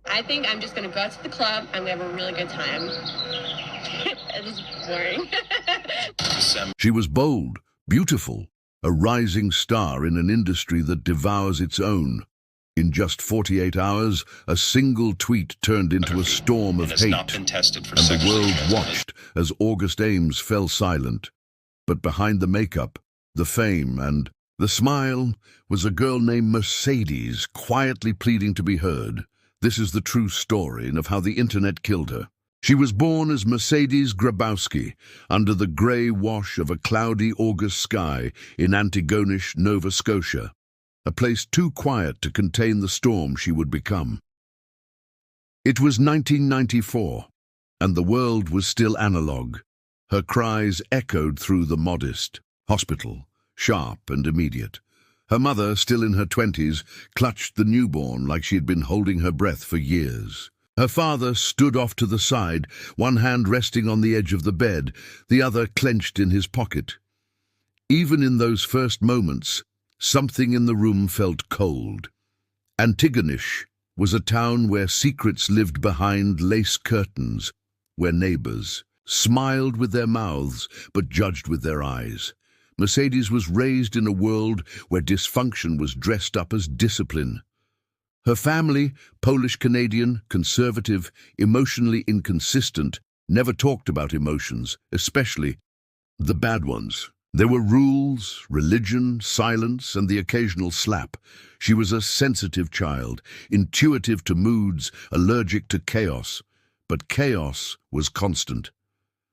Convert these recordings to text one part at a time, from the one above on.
I think I'm just gonna go out to the club. I'm gonna have a really good time. It's boring. She was bold, beautiful, a rising star in an industry that devours its own. In just 48 hours, a single tweet turned into a storm of hate, and the world watched as August Ames fell silent. But behind the makeup, the fame, and the smile was a girl named Mercedes, quietly pleading to be heard. This is the true story of how the internet killed her. She was born as Mercedes Grabowski under the grey wash of a cloudy August sky in Antigonish, Nova Scotia, a place too quiet to contain the storm she would become. It was 1994, and the world was still analog. Her cries echoed through the modest hospital, sharp and immediate. Her mother, still in her 20s, clutched the newborn like she had been holding her breath for years. Her father stood off to the side, one hand resting on the edge of the bed, the other clenched in his pocket. Even in those first moments, something in the room felt cold. Antigonish was a town where secrets lived behind lace curtains, where neighbors smiled with their mouths but judged with their eyes. Mercedes was raised in a world where dysfunction was dressed up as discipline. Her family, Polish-Canadian, conservative, emotionally inconsistent, never talked about emotions, especially the bad ones. There were rules, religion, silence, and the occasional slap. She was a sensitive child, intuitive to moods, allergic to chaos. But chaos was constant.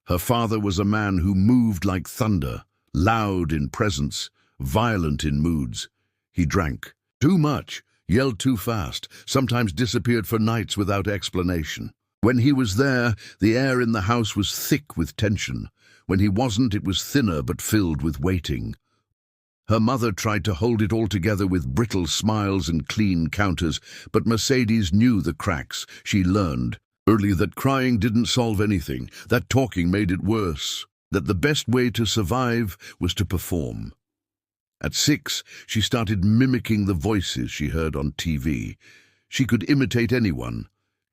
Her father was a man who moved like thunder, loud in presence, violent in moods. He drank too much, yelled too fast, sometimes disappeared for nights without explanation. When he was there, the air in the house was thick with tension. When he wasn't, it was thinner but filled with waiting. Her mother tried to hold it all together with brittle smiles and clean counters, but Mercedes knew the cracks. She learned early that crying didn't solve anything, that talking made it worse, that the best way to survive was to perform. At 6, she started mimicking the voices she heard on TV. She could imitate anyone,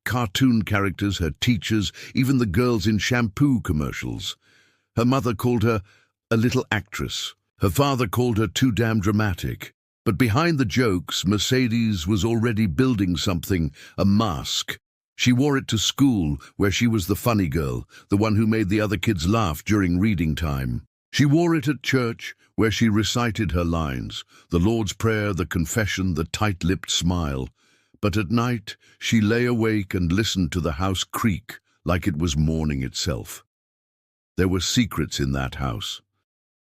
cartoon characters, her teachers, even the girls in shampoo commercials. Her mother called her a little actress. Her father called her too damn dramatic. But behind the jokes, Mercedes was already building something, a mask. She wore it to school, where she was the funny girl, the one who made the other kids laugh during reading time. She wore it at church, where she recited her lines, the Lord's Prayer, the confession, the tight-lipped smile. But at night, she lay awake and listened to the house creak like it was morning itself. There were secrets in that house.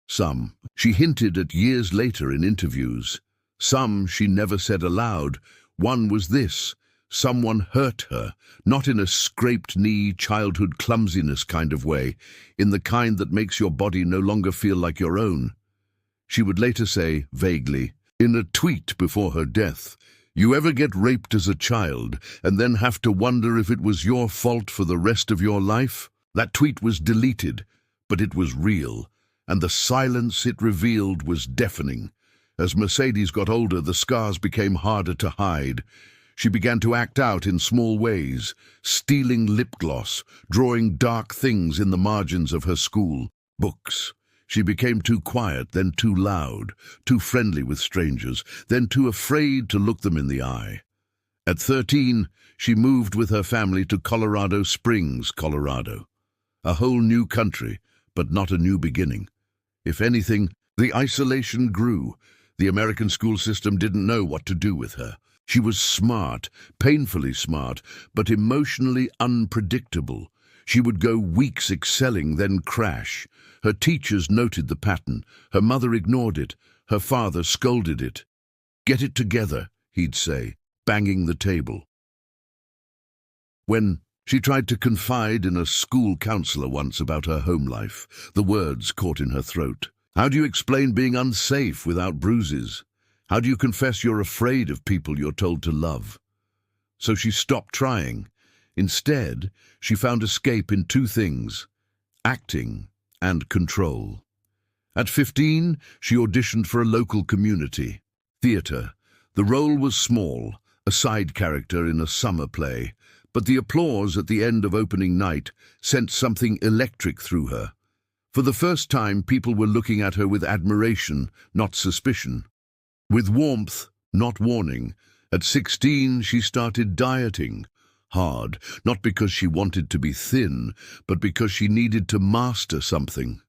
Some she hinted at years later in interviews. Some she never said aloud. One was this: someone hurt her, not in a scraped-knee, childhood clumsiness kind of way, in the kind that makes your body no longer feel like your own. She would later say, vaguely, in a tweet before her death, "You ever get raped as a child and then have to wonder if it was your fault for the rest of your life?" That tweet was deleted, but it was real, and the silence it revealed was deafening. As Mercedes got older, the scars became harder to hide. She began to act out in small ways, stealing lip gloss, drawing dark things in the margins of her school books. She became too quiet, then too loud, too friendly with strangers, then too afraid to look them in the eye. At 13, she moved with her family to Colorado Springs, Colorado. A whole new country, but not a new beginning. If anything, the isolation grew. The American school system didn't know what to do with her. She was smart, painfully smart, but emotionally unpredictable. She would go weeks excelling, then crash. Her teachers noted the pattern. Her mother ignored it. Her father scolded it. "Get it together," he'd say, banging the table. When she tried to confide in a school counselor once about her home life, the words caught in her throat. How do you explain being unsafe without bruises? How do you confess you're afraid of people you're told to love? So she stopped trying. Instead, she found escape in two things: acting and control. At 15, she auditioned for a local community theatre. The role was small, a side character in a summer play, but the applause at the end of opening night sent something electric through her. For the first time, people were looking at her with admiration, not suspicion. With warmth, not warning. At 16, she started dieting. Hard, not because she wanted to be thin, but because she needed to master something.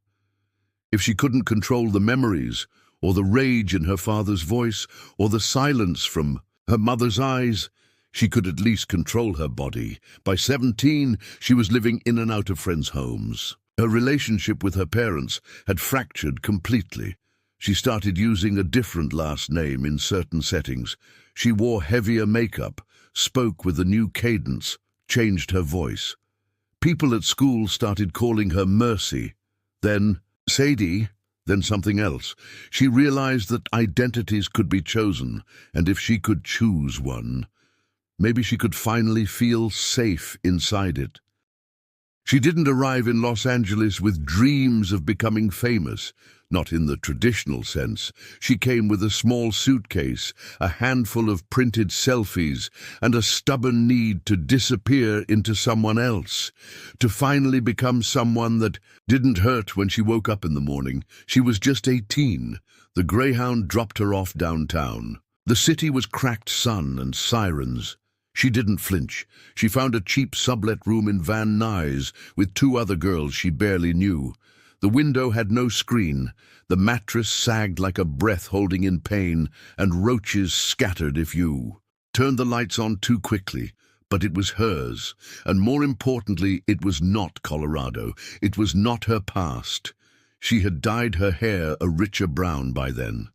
If she couldn't control the memories, or the rage in her father's voice, or the silence from her mother's eyes, she could at least control her body. By 17, she was living in and out of friends' homes. Her relationship with her parents had fractured completely. She started using a different last name in certain settings. She wore heavier makeup, spoke with a new cadence, changed her voice. People at school started calling her Mercy, then Sadie, then something else. She realized that identities could be chosen, and if she could choose one, maybe she could finally feel safe inside it. She didn't arrive in Los Angeles with dreams of becoming famous, not in the traditional sense. She came with a small suitcase, a handful of printed selfies, and a stubborn need to disappear into someone else, to finally become someone that didn't hurt when she woke up in the morning. She was just 18. The Greyhound dropped her off downtown. The city was cracked sun and sirens. She didn't flinch. She found a cheap sublet room in Van Nuys with 2 other girls she barely knew. The window had no screen. The mattress sagged like a breath holding in pain, and roaches scattered if you turned the lights on too quickly. But it was hers, and more importantly, it was not Colorado. It was not her past. She had dyed her hair a richer brown by then.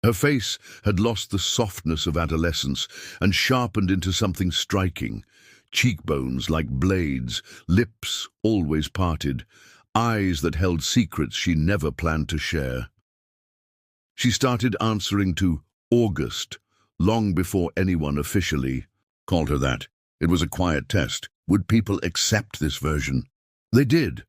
Her face had lost the softness of adolescence and sharpened into something striking. Cheekbones like blades, lips always parted, eyes that held secrets she never planned to share. She started answering to August long before anyone officially called her that. It was a quiet test. Would people accept this version? They did.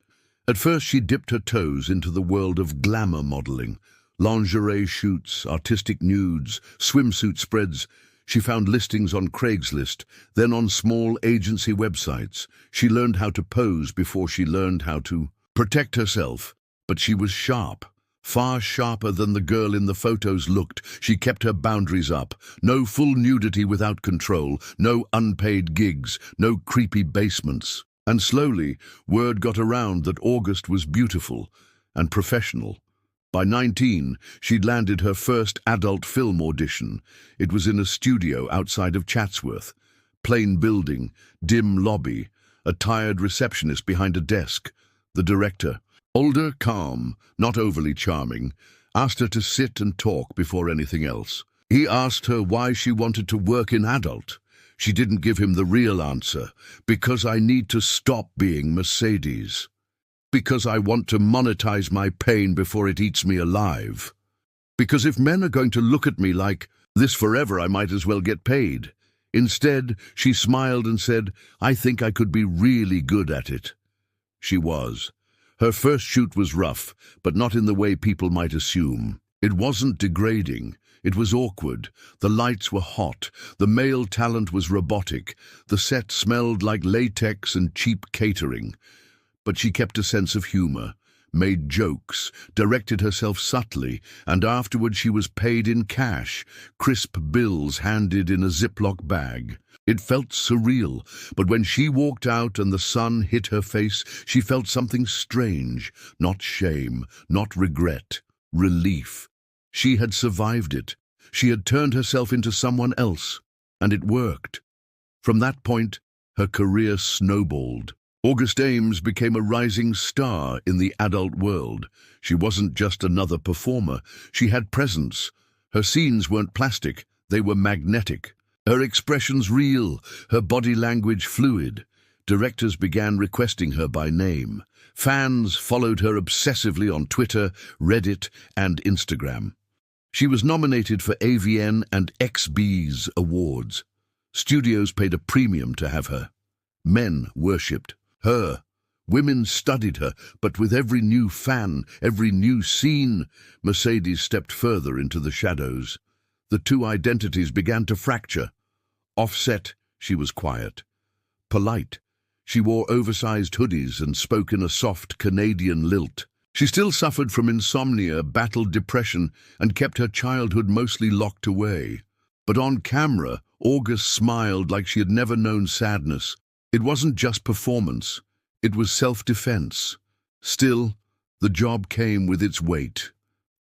At first she dipped her toes into the world of glamour modeling. Lingerie shoots, artistic nudes, swimsuit spreads. She found listings on Craigslist, then on small agency websites. She learned how to pose before she learned how to protect herself. But she was sharp, far sharper than the girl in the photos looked. She kept her boundaries up. No full nudity without control, no unpaid gigs, no creepy basements. And slowly, word got around that August was beautiful and professional. By 19, she'd landed her first adult film audition. It was in a studio outside of Chatsworth. Plain building, dim lobby, a tired receptionist behind a desk. The director, older, calm, not overly charming, asked her to sit and talk before anything else. He asked her why she wanted to work in adult. She didn't give him the real answer. Because I need to stop being Mercedes. Because I want to monetize my pain before it eats me alive. Because if men are going to look at me like this forever, I might as well get paid. Instead, she smiled and said, I think I could be really good at it. She was. Her first shoot was rough, but not in the way people might assume. It wasn't degrading. It was awkward. The lights were hot. The male talent was robotic. The set smelled like latex and cheap catering. But she kept a sense of humor, made jokes, directed herself subtly, and afterward she was paid in cash, crisp bills handed in a Ziploc bag. It felt surreal, but when she walked out and the sun hit her face, she felt something strange, not shame, not regret, relief. She had survived it. She had turned herself into someone else, and it worked. From that point, her career snowballed. August Ames became a rising star in the adult world. She wasn't just another performer. She had presence. Her scenes weren't plastic. They were magnetic. Her expressions real, her body language fluid. Directors began requesting her by name. Fans followed her obsessively on Twitter, Reddit, and Instagram. She was nominated for AVN and XB's awards. Studios paid a premium to have her. Men worshipped her. Women studied her, but with every new fan, every new scene, Mercedes stepped further into the shadows. The two identities began to fracture. Offset, she was quiet. Polite. She wore oversized hoodies and spoke in a soft Canadian lilt. She still suffered from insomnia, battled depression, and kept her childhood mostly locked away. But on camera, August smiled like she had never known sadness. It wasn't just performance. It was self-defense. Still, the job came with its weight.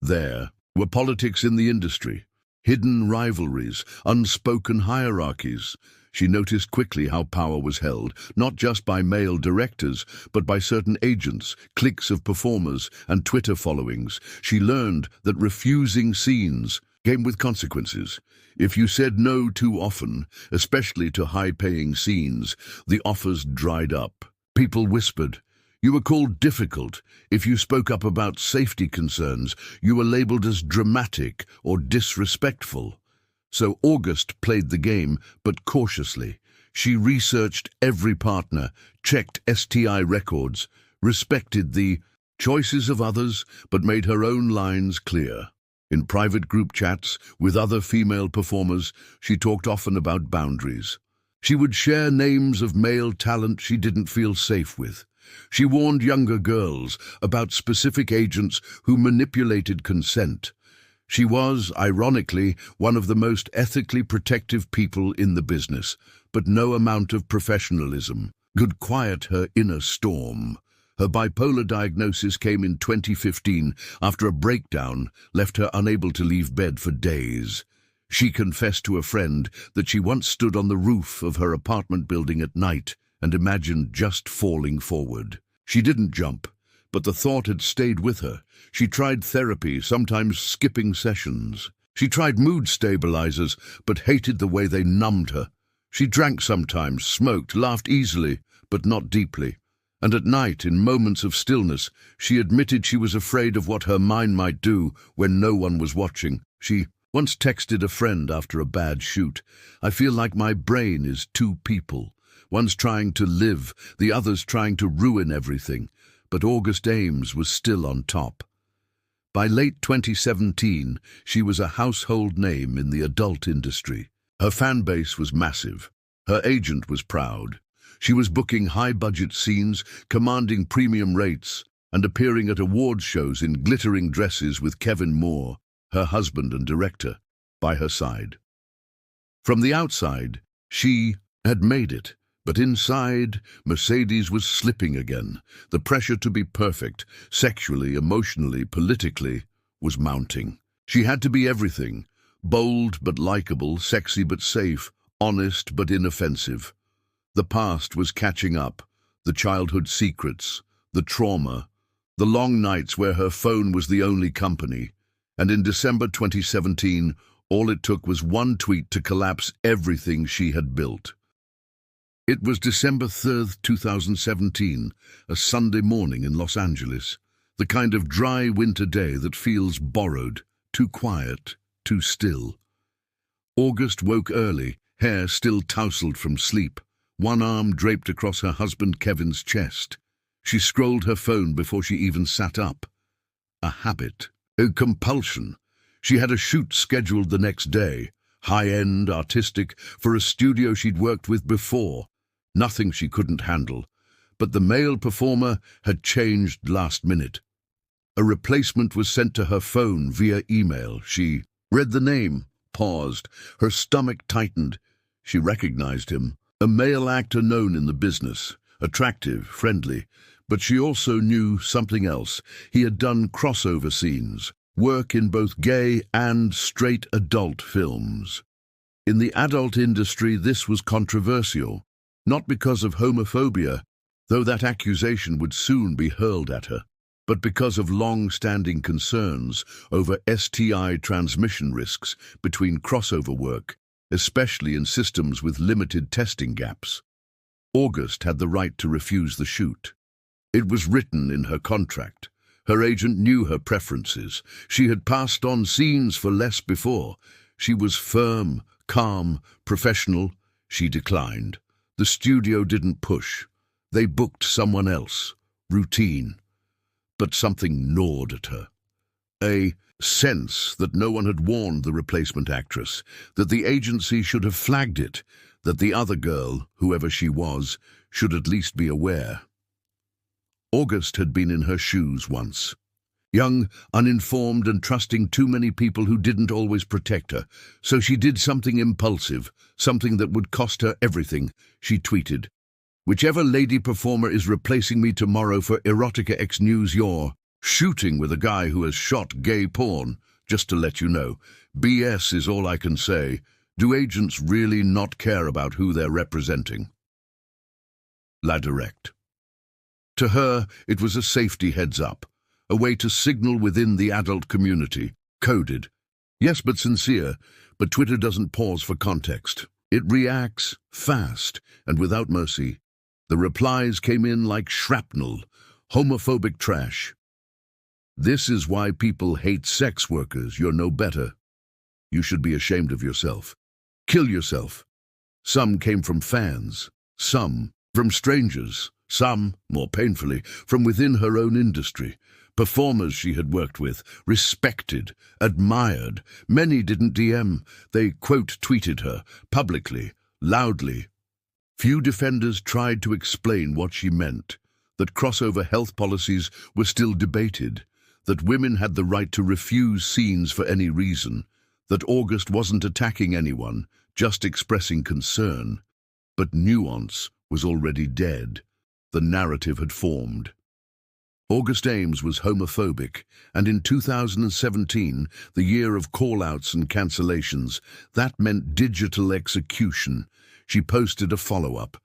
There were politics in the industry, hidden rivalries, unspoken hierarchies. She noticed quickly how power was held, not just by male directors, but by certain agents, cliques of performers, and Twitter followings. She learned that refusing scenes came with consequences. If you said no too often, especially to high-paying scenes, the offers dried up. People whispered. You were called difficult. If you spoke up about safety concerns, you were labeled as dramatic or disrespectful. So August played the game, but cautiously. She researched every partner, checked STI records, respected the choices of others, but made her own lines clear. In private group chats with other female performers, she talked often about boundaries. She would share names of male talent she didn't feel safe with. She warned younger girls about specific agents who manipulated consent. She was, ironically, one of the most ethically protective people in the business, but no amount of professionalism could quiet her inner storm. Her bipolar diagnosis came in 2015 after a breakdown left her unable to leave bed for days. She confessed to a friend that she once stood on the roof of her apartment building at night and imagined just falling forward. She didn't jump, but the thought had stayed with her. She tried therapy, sometimes skipping sessions. She tried mood stabilizers, but hated the way they numbed her. She drank sometimes, smoked, laughed easily, but not deeply. And at night, in moments of stillness, she admitted she was afraid of what her mind might do when no one was watching. She once texted a friend after a bad shoot, "I feel like my brain is two people. One's trying to live, the other's trying to ruin everything." But August Ames was still on top. By late 2017, she was a household name in the adult industry. Her fan base was massive. Her agent was proud. She was booking high-budget scenes, commanding premium rates, and appearing at awards shows in glittering dresses with Kevin Moore, her husband and director, by her side. From the outside, she had made it. But inside, Mercedes was slipping again. The pressure to be perfect, sexually, emotionally, politically, was mounting. She had to be everything. Bold but likable, sexy but safe, honest but inoffensive. The past was catching up. The childhood secrets, the trauma, the long nights where her phone was the only company. And in December 2017, all it took was one tweet to collapse everything she had built. It was December 3rd, 2017, a Sunday morning in Los Angeles, the kind of dry winter day that feels borrowed, too quiet, too still. August woke early, hair still tousled from sleep, one arm draped across her husband Kevin's chest. She scrolled her phone before she even sat up. A habit, a compulsion. She had a shoot scheduled the next day, high-end, artistic, for a studio she'd worked with before. Nothing she couldn't handle, but the male performer had changed last minute. A replacement was sent to her phone via email. She read the name, paused, her stomach tightened. She recognized him, a male actor known in the business, attractive, friendly, but she also knew something else. He had done crossover scenes, work in both gay and straight adult films. In the adult industry, this was controversial. Not because of homophobia, though that accusation would soon be hurled at her, but because of long-standing concerns over STI transmission risks between crossover work, especially in systems with limited testing gaps. August had the right to refuse the shoot. It was written in her contract. Her agent knew her preferences. She had passed on scenes for less before. She was firm, calm, professional. She declined. The studio didn't push. They booked someone else. Routine. But something gnawed at her. A sense that no one had warned the replacement actress, that the agency should have flagged it, that the other girl, whoever she was, should at least be aware. August had been in her shoes once. Young, uninformed and trusting too many people who didn't always protect her. So she did something impulsive, something that would cost her everything. She tweeted, "Whichever lady performer is replacing me tomorrow for Erotica X News, you're shooting with a guy who has shot gay porn. Just to let you know, BS is all I can say. Do agents really not care about who they're representing?" La Direct. To her, it was a safety heads-up, a way to signal within the adult community, coded. Yes, but sincere, but Twitter doesn't pause for context. It reacts fast and without mercy. The replies came in like shrapnel, homophobic trash. "This is why people hate sex workers. You're no better. You should be ashamed of yourself. Kill yourself." Some came from fans, some from strangers, some, more painfully, from within her own industry. Performers she had worked with, respected, admired. Many didn't DM. They, quote, tweeted her, publicly, loudly. Few defenders tried to explain what she meant, that crossover health policies were still debated, that women had the right to refuse scenes for any reason, that August wasn't attacking anyone, just expressing concern. But nuance was already dead. The narrative had formed. August Ames was homophobic, and in 2017, the year of call-outs and cancellations, that meant digital execution. She posted a follow-up.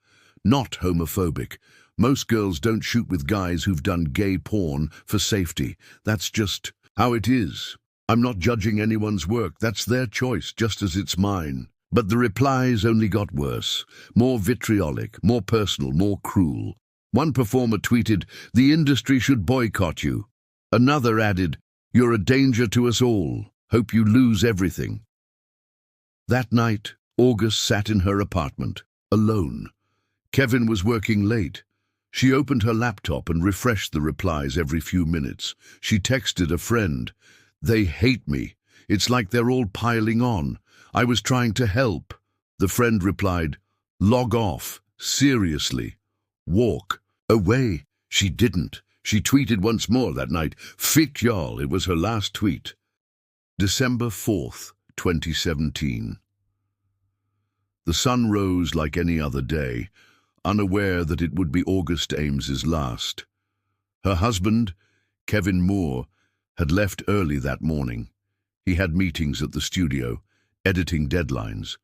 "Not homophobic. Most girls don't shoot with guys who've done gay porn for safety. That's just how it is. I'm not judging anyone's work. That's their choice, just as it's mine." But the replies only got worse, more vitriolic, more personal, more cruel. One performer tweeted, "The industry should boycott you." Another added, "You're a danger to us all. Hope you lose everything." That night, August sat in her apartment, alone. Kevin was working late. She opened her laptop and refreshed the replies every few minutes. She texted a friend, "They hate me. It's like they're all piling on. I was trying to help." The friend replied, "Log off. Seriously. Walk away." She didn't. She tweeted once more that night. "Fick y'all." It was her last tweet. December 4th, 2017. The sun rose like any other day, unaware that it would be August Ames's last. Her husband, Kevin Moore, had left early that morning. He had meetings at the studio, editing deadlines.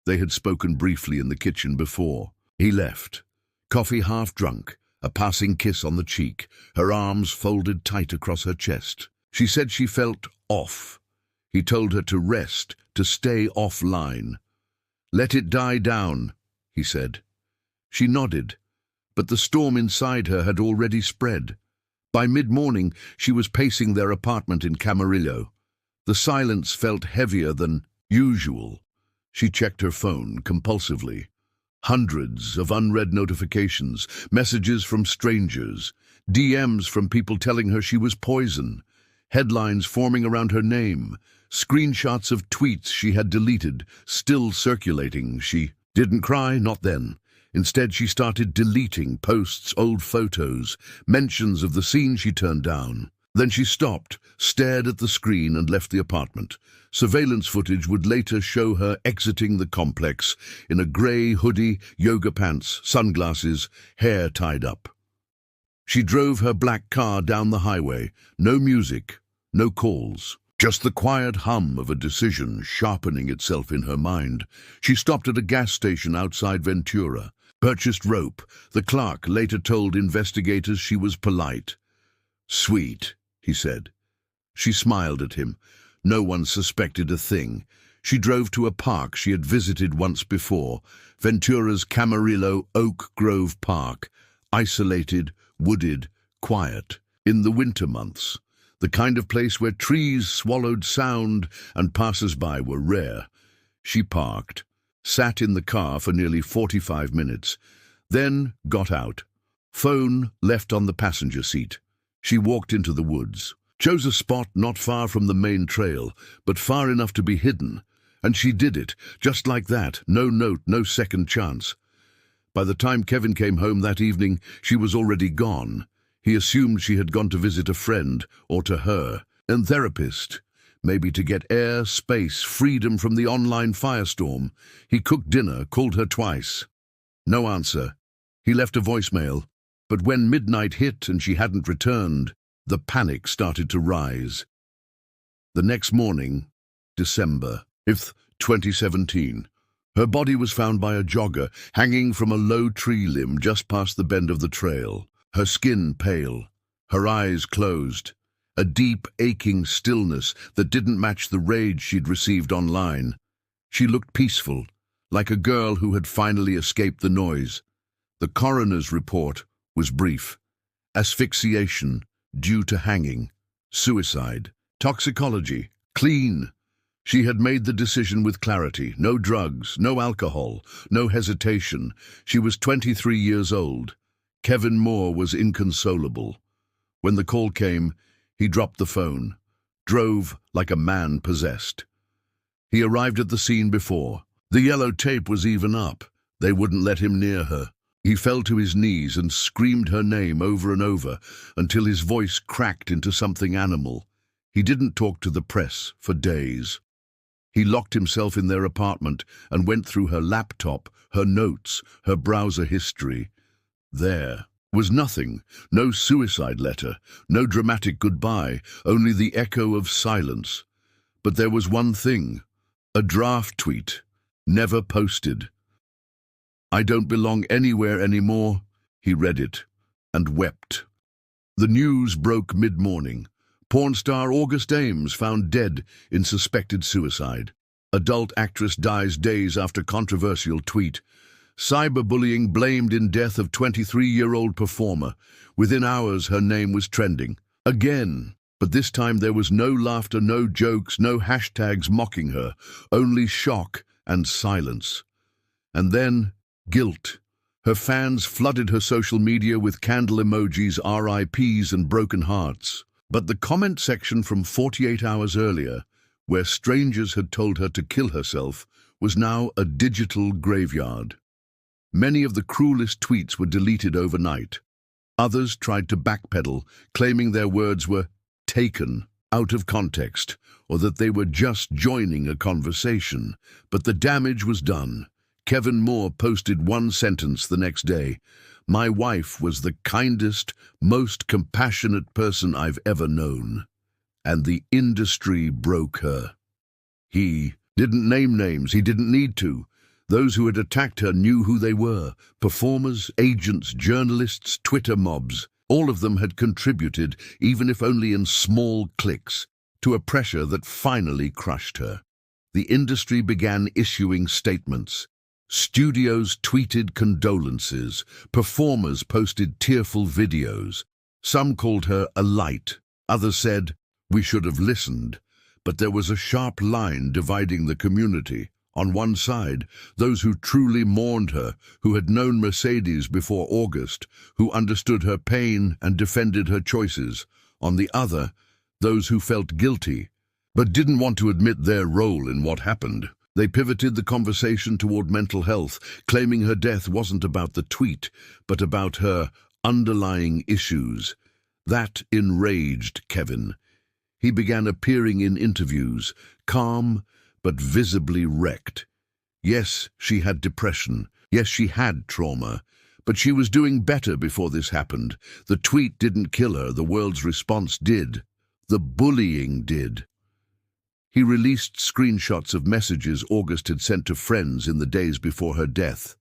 They had spoken briefly in the kitchen before. He left. Coffee half drunk, a passing kiss on the cheek, her arms folded tight across her chest. She said she felt off. He told her to rest, to stay offline. "Let it die down," he said. She nodded, but the storm inside her had already spread. By mid-morning, she was pacing their apartment in Camarillo. The silence felt heavier than usual. She checked her phone compulsively. Hundreds of unread notifications, messages from strangers, DMs from people telling her she was poison, headlines forming around her name, screenshots of tweets she had deleted, still circulating. She didn't cry, not then. Instead, she started deleting posts, old photos, mentions of the scene she turned down. Then she stopped, stared at the screen and left the apartment. Surveillance footage would later show her exiting the complex in a grey hoodie, yoga pants, sunglasses, hair tied up. She drove her black car down the highway. No music, no calls. Just the quiet hum of a decision sharpening itself in her mind. She stopped at a gas station outside Ventura, purchased rope. The clerk later told investigators she was polite. "Sweet," he said. She smiled at him. No one suspected a thing. She drove to a park she had visited once before, Ventura's Camarillo Oak Grove Park, isolated, wooded, quiet, in the winter months, the kind of place where trees swallowed sound and passers-by were rare. She parked, sat in the car for nearly 45 minutes, then got out. Phone left on the passenger seat. She walked into the woods, chose a spot not far from the main trail, but far enough to be hidden. And she did it, just like that, no note, no second chance. By the time Kevin came home that evening, she was already gone. He assumed she had gone to visit a friend, or to her, and therapist. Maybe to get air, space, freedom from the online firestorm. He cooked dinner, called her twice. No answer. He left a voicemail, but when midnight hit and she hadn't returned, the panic started to rise. The next morning, December 5th, 2017, her body was found by a jogger hanging from a low tree limb just past the bend of the trail. Her skin pale, her eyes closed, a deep, aching stillness that didn't match the rage she'd received online. She looked peaceful, like a girl who had finally escaped the noise. The coroner's report was brief. Asphyxiation due to hanging, suicide, toxicology, clean. She had made the decision with clarity. No drugs, no alcohol, no hesitation. She was 23 years old. Kevin Moore was inconsolable. When the call came, he dropped the phone, drove like a man possessed. He arrived at the scene before. The yellow tape was even up. They wouldn't let him near her. He fell to his knees and screamed her name over and over until his voice cracked into something animal. He didn't talk to the press for days. He locked himself in their apartment and went through her laptop, her notes, her browser history. There was nothing, no suicide letter, no dramatic goodbye, only the echo of silence. But there was one thing, a draft tweet, never posted. "I don't belong anywhere anymore." He read it and wept. The news broke mid-morning. Porn star August Ames found dead in suspected suicide. Adult actress dies days after controversial tweet. Cyberbullying blamed in death of 23-year-old performer. Within hours, her name was trending. Again. But this time there was no laughter, no jokes, no hashtags mocking her. Only shock and silence. And then, guilt. Her fans flooded her social media with candle emojis, RIPs and broken hearts. But the comment section from 48 hours earlier, where strangers had told her to kill herself, was now a digital graveyard. Many of the cruelest tweets were deleted overnight. Others tried to backpedal, claiming their words were taken out of context, or that they were just joining a conversation. But the damage was done. Kevin Moore posted one sentence the next day. "My wife was the kindest, most compassionate person I've ever known." And the industry broke her. He didn't name names, he didn't need to. Those who had attacked her knew who they were. Performers, agents, journalists, Twitter mobs. All of them had contributed, even if only in small cliques, to a pressure that finally crushed her. The industry began issuing statements. Studios tweeted condolences. Performers posted tearful videos. Some called her a light. Others said, "We should have listened." But there was a sharp line dividing the community. On one side, those who truly mourned her, who had known Mercedes before August, who understood her pain and defended her choices. On the other, those who felt guilty, but didn't want to admit their role in what happened. They pivoted the conversation toward mental health, claiming her death wasn't about the tweet, but about her underlying issues. That enraged Kevin. He began appearing in interviews, calm but visibly wrecked. Yes, she had depression. Yes, she had trauma. But she was doing better before this happened. The tweet didn't kill her. The world's response did. The bullying did. He released screenshots of messages August had sent to friends in the days before her death.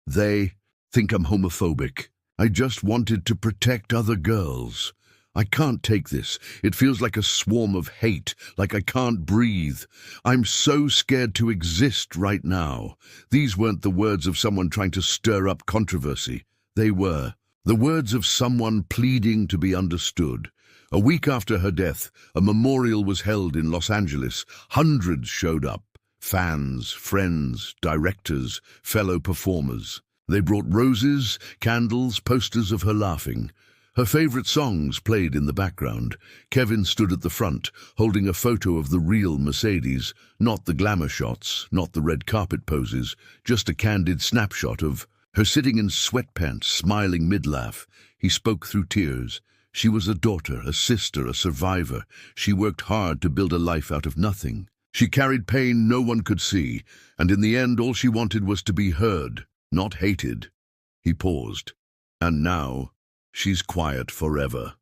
"They think I'm homophobic. I just wanted to protect other girls. I can't take this. It feels like a swarm of hate, like I can't breathe. I'm so scared to exist right now." These weren't the words of someone trying to stir up controversy. They were the words of someone pleading to be understood. A week after her death, a memorial was held in Los Angeles. Hundreds showed up. Fans, friends, directors, fellow performers. They brought roses, candles, posters of her laughing. Her favorite songs played in the background. Kevin stood at the front, holding a photo of the real Mercedes, not the glamour shots, not the red carpet poses, just a candid snapshot of her sitting in sweatpants, smiling mid-laugh. He spoke through tears. She was a daughter, a sister, a survivor. She worked hard to build a life out of nothing. She carried pain no one could see, and in the end all she wanted was to be heard, not hated. He paused. And now, she's quiet forever.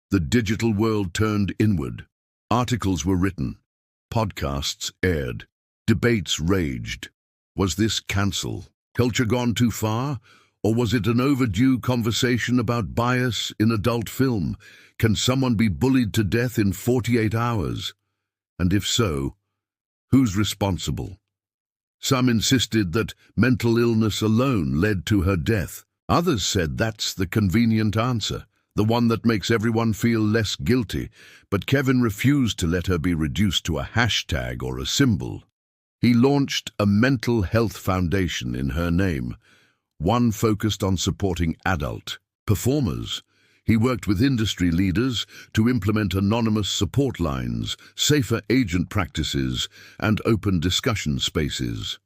The digital world turned inward. Articles were written. Podcasts aired. Debates raged. Was this cancel culture gone too far? Or was it an overdue conversation about bias in adult film? Can someone be bullied to death in 48 hours? And if so, who's responsible? Some insisted that mental illness alone led to her death. Others said that's the convenient answer, the one that makes everyone feel less guilty. But Kevin refused to let her be reduced to a hashtag or a symbol. He launched a mental health foundation in her name, one focused on supporting adult performers. He worked with industry leaders to implement anonymous support lines, safer agent practices, and open discussion spaces.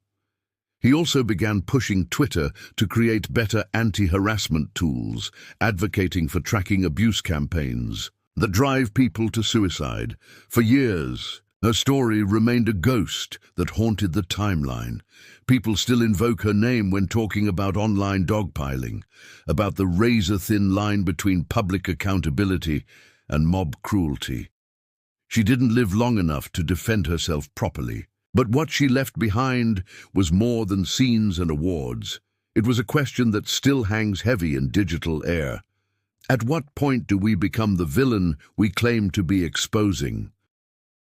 He also began pushing Twitter to create better anti-harassment tools, advocating for tracking abuse campaigns that drive people to suicide. For years, her story remained a ghost that haunted the timeline. People still invoke her name when talking about online dogpiling, about the razor-thin line between public accountability and mob cruelty. She didn't live long enough to defend herself properly. But what she left behind was more than scenes and awards. It was a question that still hangs heavy in digital air. At what point do we become the villain we claim to be exposing?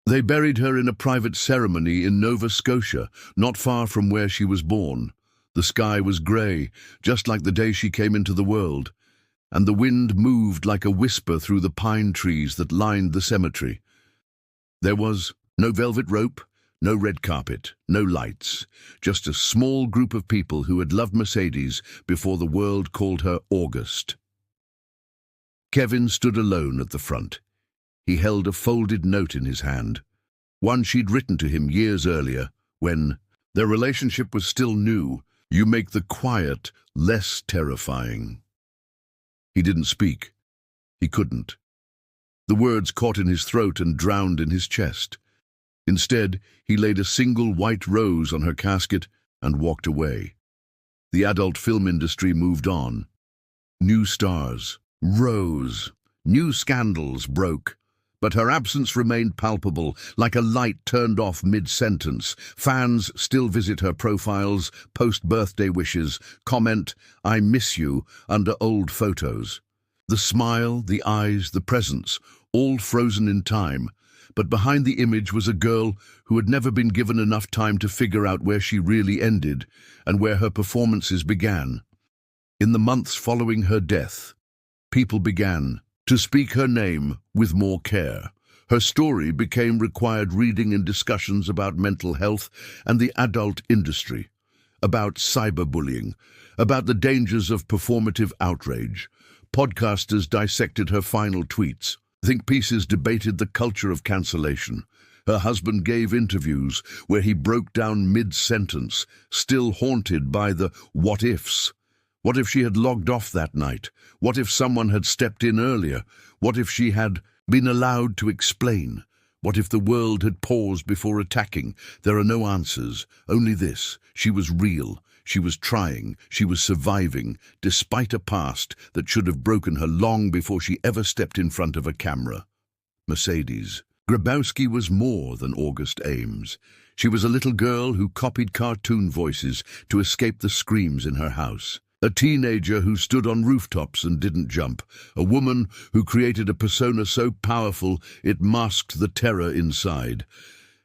They buried her in a private ceremony in Nova Scotia, not far from where she was born. The sky was grey, just like the day she came into the world, and the wind moved like a whisper through the pine trees that lined the cemetery. There was no velvet rope, no red carpet, no lights, just a small group of people who had loved Mercedes before the world called her August. Kevin stood alone at the front. He held a folded note in his hand, one she'd written to him years earlier, when their relationship was still new. You make the quiet less terrifying. He didn't speak. He couldn't. The words caught in his throat and drowned in his chest. Instead, he laid a single white rose on her casket and walked away. The adult film industry moved on. New stars rose. New scandals broke. But her absence remained palpable, like a light turned off mid-sentence. Fans still visit her profiles, post birthday wishes, comment, "I miss you," under old photos. The smile, the eyes, the presence, all frozen in time. But behind the image was a girl who had never been given enough time to figure out where she really ended and where her performances began. In the months following her death, people began to speak her name with more care. Her story became required reading in discussions about mental health and the adult industry, about cyberbullying, about the dangers of performative outrage. Podcasters dissected her final tweets. Think pieces debated the culture of cancellation. Her husband gave interviews where he broke down mid-sentence, still haunted by the what-ifs. What if she had logged off that night? What if someone had stepped in earlier? What if she had been allowed to explain? What if the world had paused before attacking? There are no answers, only this: she was real. She was trying, she was surviving, despite a past that should have broken her long before she ever stepped in front of a camera. Mercedes Grabowski was more than August Ames. She was a little girl who copied cartoon voices to escape the screams in her house. A teenager who stood on rooftops and didn't jump. A woman who created a persona so powerful it masked the terror inside.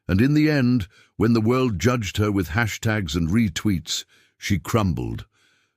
And in the end, when the world judged her with hashtags and retweets, she crumbled,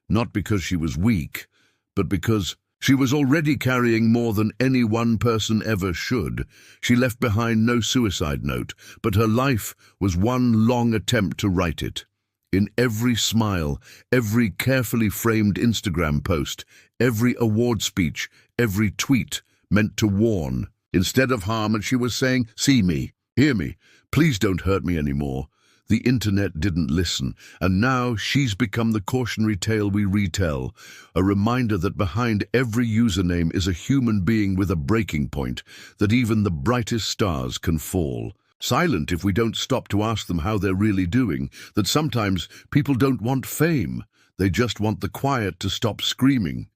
not because she was weak, but because she was already carrying more than any one person ever should. She left behind no suicide note, but her life was one long attempt to write it. In every smile, every carefully framed Instagram post, every award speech, every tweet meant to warn. Instead of harm, and she was saying, "See me, hear me, please don't hurt me anymore." The internet didn't listen, and now she's become the cautionary tale we retell, a reminder that behind every username is a human being with a breaking point, that even the brightest stars can fall. Silent if we don't stop to ask them how they're really doing, that sometimes people don't want fame, they just want the quiet to stop screaming.